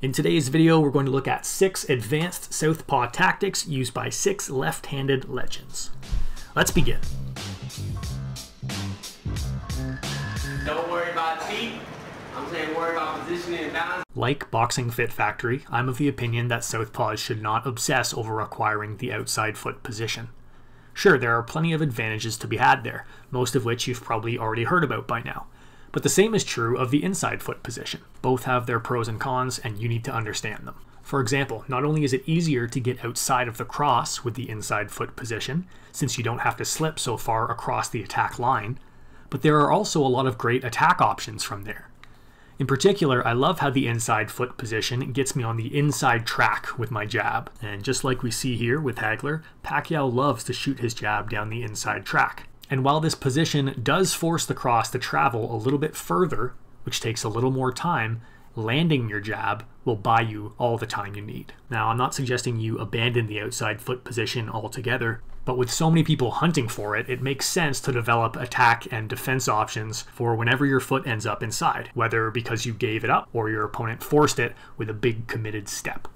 In today's video, we're going to look at 6 advanced southpaw tactics used by 6 left-handed legends. Let's begin. Don't worry about feet. I'm saying worry about positioning and balance. Like Boxing Fit Factory, I'm of the opinion that southpaws should not obsess over acquiring the outside foot position. Sure, there are plenty of advantages to be had there, most of which you've probably already heard about by now. But the same is true of the inside foot position. Both have their pros and cons, and you need to understand them. For example, not only is it easier to get outside of the cross with the inside foot position, since you don't have to slip so far across the attack line, but there are also a lot of great attack options from there. In particular, I love how the inside foot position gets me on the inside track with my jab. And just like we see here with Hagler, Pacquiao loves to shoot his jab down the inside track. And while this position does force the cross to travel a little bit further, which takes a little more time, landing your jab will buy you all the time you need. Now, I'm not suggesting you abandon the outside foot position altogether, but with so many people hunting for it, it makes sense to develop attack and defense options for whenever your foot ends up inside, whether because you gave it up or your opponent forced it with a big committed step.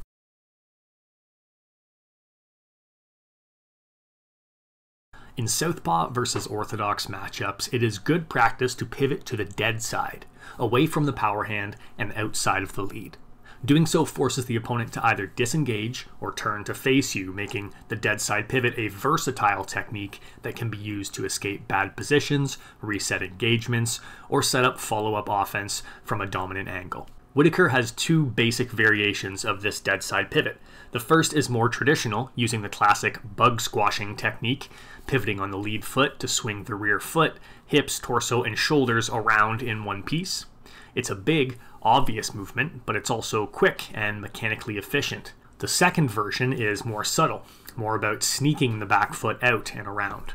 In southpaw versus orthodox matchups, it is good practice to pivot to the dead side, away from the power hand and outside of the lead. Doing so forces the opponent to either disengage or turn to face you, making the dead side pivot a versatile technique that can be used to escape bad positions, reset engagements, or set up follow-up offense from a dominant angle. Whitaker has 2 basic variations of this dead side pivot. The first is more traditional, using the classic bug squashing technique, pivoting on the lead foot to swing the rear foot, hips, torso, and shoulders around in one piece. It's a big, obvious movement, but it's also quick and mechanically efficient. The second version is more subtle, more about sneaking the back foot out and around.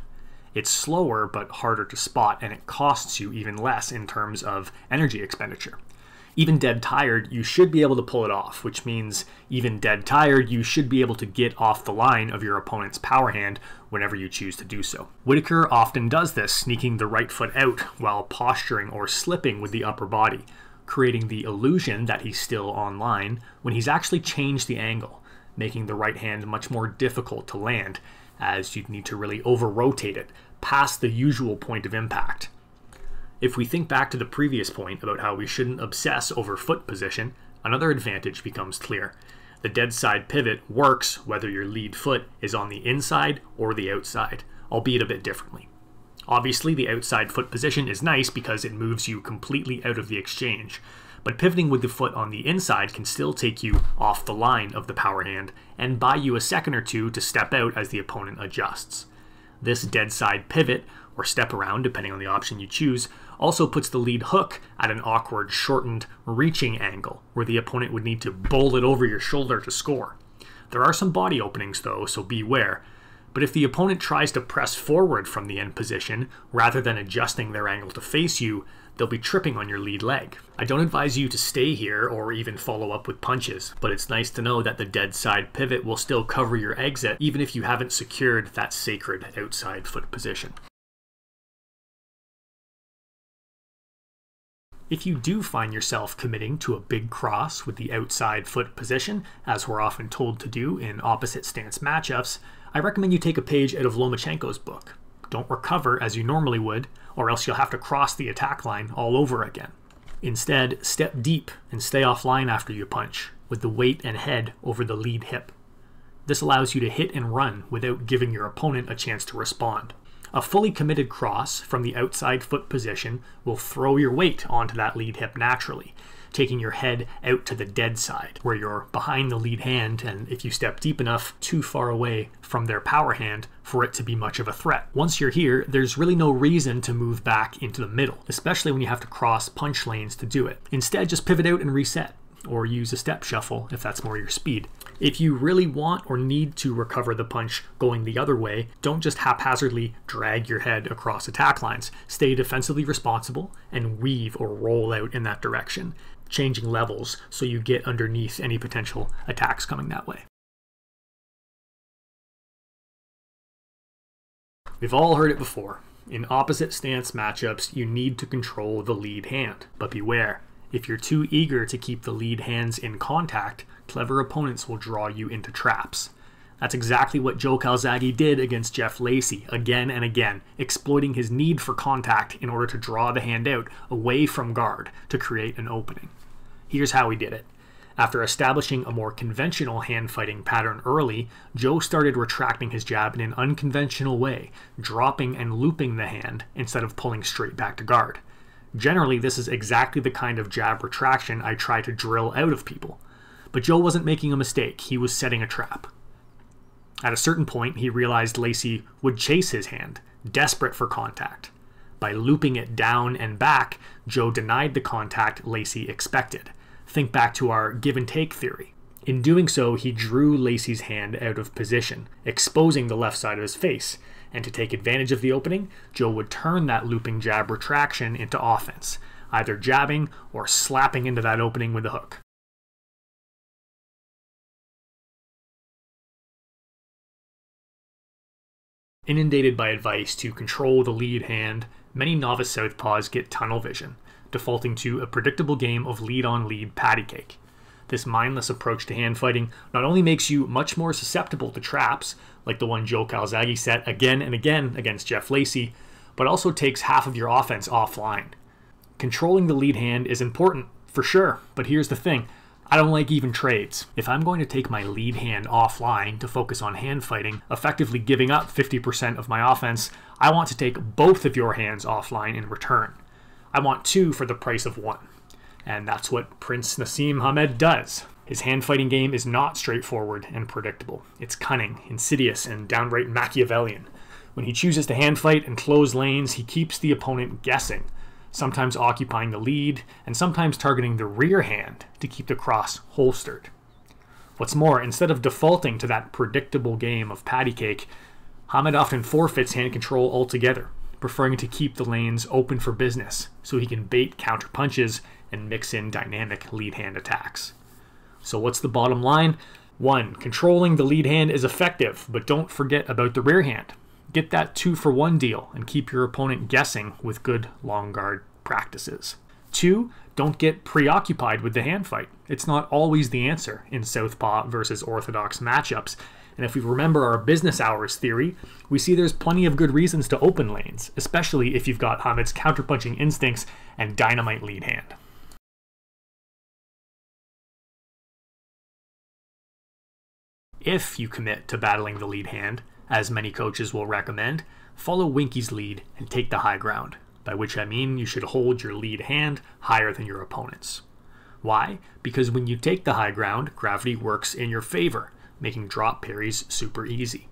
It's slower but harder to spot, and it costs you even less in terms of energy expenditure. Even dead tired, you should be able to pull it off, which means even dead tired, you should be able to get off the line of your opponent's power hand whenever you choose to do so. Whitaker often does this, sneaking the right foot out while posturing or slipping with the upper body, creating the illusion that he's still on line when he's actually changed the angle, making the right hand much more difficult to land, as you'd need to really over-rotate it past the usual point of impact. If we think back to the previous point about how we shouldn't obsess over foot position, another advantage becomes clear. The dead side pivot works whether your lead foot is on the inside or the outside, albeit a bit differently. Obviously, the outside foot position is nice because it moves you completely out of the exchange, but pivoting with the foot on the inside can still take you off the line of the power hand and buy you a second or two to step out as the opponent adjusts. This dead side pivot, or step around depending on the option you choose, also puts the lead hook at an awkward, shortened, reaching angle, where the opponent would need to bowl it over your shoulder to score. There are some body openings though, so beware. But if the opponent tries to press forward from the end position, rather than adjusting their angle to face you, they'll be tripping on your lead leg. I don't advise you to stay here or even follow up with punches, but it's nice to know that the dead side pivot will still cover your exit even if you haven't secured that sacred outside foot position. If you do find yourself committing to a big cross with the outside foot position, as we're often told to do in opposite stance matchups, I recommend you take a page out of Lomachenko's book. Don't recover as you normally would, or else you'll have to cross the attack line all over again. Instead, step deep and stay offline after you punch, with the weight and head over the lead hip. This allows you to hit and run without giving your opponent a chance to respond. A fully committed cross from the outside foot position will throw your weight onto that lead hip naturally, taking your head out to the dead side, where you're behind the lead hand, and if you step deep enough too far away from their power hand for it to be much of a threat. Once you're here, there's really no reason to move back into the middle, especially when you have to cross punch lanes to do it. Instead, just pivot out and reset, or use a step shuffle if that's more your speed. If you really want or need to recover the punch going the other way, don't just haphazardly drag your head across attack lines. Stay defensively responsible and weave or roll out in that direction, changing levels so you get underneath any potential attacks coming that way. We've all heard it before. In opposite stance matchups, you need to control the lead hand, but beware. If you're too eager to keep the lead hands in contact, clever opponents will draw you into traps. That's exactly what Joe Calzaghe did against Jeff Lacy again and again, exploiting his need for contact in order to draw the hand out away from guard to create an opening. Here's how he did it. After establishing a more conventional hand-fighting pattern early, Joe started retracting his jab in an unconventional way, dropping and looping the hand instead of pulling straight back to guard. Generally, this is exactly the kind of jab retraction I try to drill out of people. But Joe wasn't making a mistake, he was setting a trap. At a certain point, he realized Lacy would chase his hand, desperate for contact. By looping it down and back, Joe denied the contact Lacy expected. Think back to our give and take theory. In doing so, he drew Lacy's hand out of position, exposing the left side of his face. And to take advantage of the opening, Joe would turn that looping jab retraction into offense, either jabbing or slapping into that opening with a hook. Inundated by advice to control the lead hand, many novice southpaws get tunnel vision, defaulting to a predictable game of lead-on-lead patty cake. This mindless approach to hand fighting not only makes you much more susceptible to traps, like the one Joe Calzaghe set again and again against Jeff Lacy, but also takes half of your offense offline. Controlling the lead hand is important, for sure, but here's the thing. I don't like even trades. If I'm going to take my lead hand offline to focus on hand fighting, effectively giving up 50% of my offense, I want to take both of your hands offline in return. I want 2 for the price of 1. And that's what Prince Naseem Hamed does. His hand fighting game is not straightforward and predictable. It's cunning, insidious, and downright Machiavellian. When he chooses to hand fight and close lanes, he keeps the opponent guessing, sometimes occupying the lead, and sometimes targeting the rear hand to keep the cross holstered. What's more, instead of defaulting to that predictable game of patty cake, Hamed often forfeits hand control altogether, preferring to keep the lanes open for business so he can bait counter punches and mix in dynamic lead hand attacks. So what's the bottom line? 1. Controlling the lead hand is effective, but don't forget about the rear hand. Get that 2-for-1 deal and keep your opponent guessing with good long guard practices. 2. Don't get preoccupied with the hand fight. It's not always the answer in Southpaw versus Orthodox matchups. And if we remember our business hours theory, we see there's plenty of good reasons to open lanes, especially if you've got Hamed's counterpunching instincts and dynamite lead hand. If you commit to battling the lead hand, as many coaches will recommend, follow Winky's lead and take the high ground, by which I mean you should hold your lead hand higher than your opponent's. Why? Because when you take the high ground, gravity works in your favor, making drop parries super easy.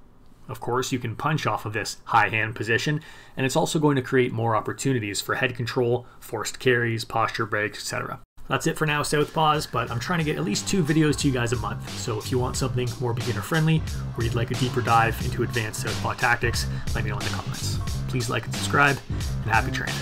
Of course, you can punch off of this high hand position, and it's also going to create more opportunities for head control, forced carries, posture breaks, etc. That's it for now, Southpaws, but I'm trying to get at least 2 videos to you guys a month, so if you want something more beginner-friendly, or you'd like a deeper dive into advanced Southpaw tactics, let me know in the comments. Please like and subscribe, and happy training.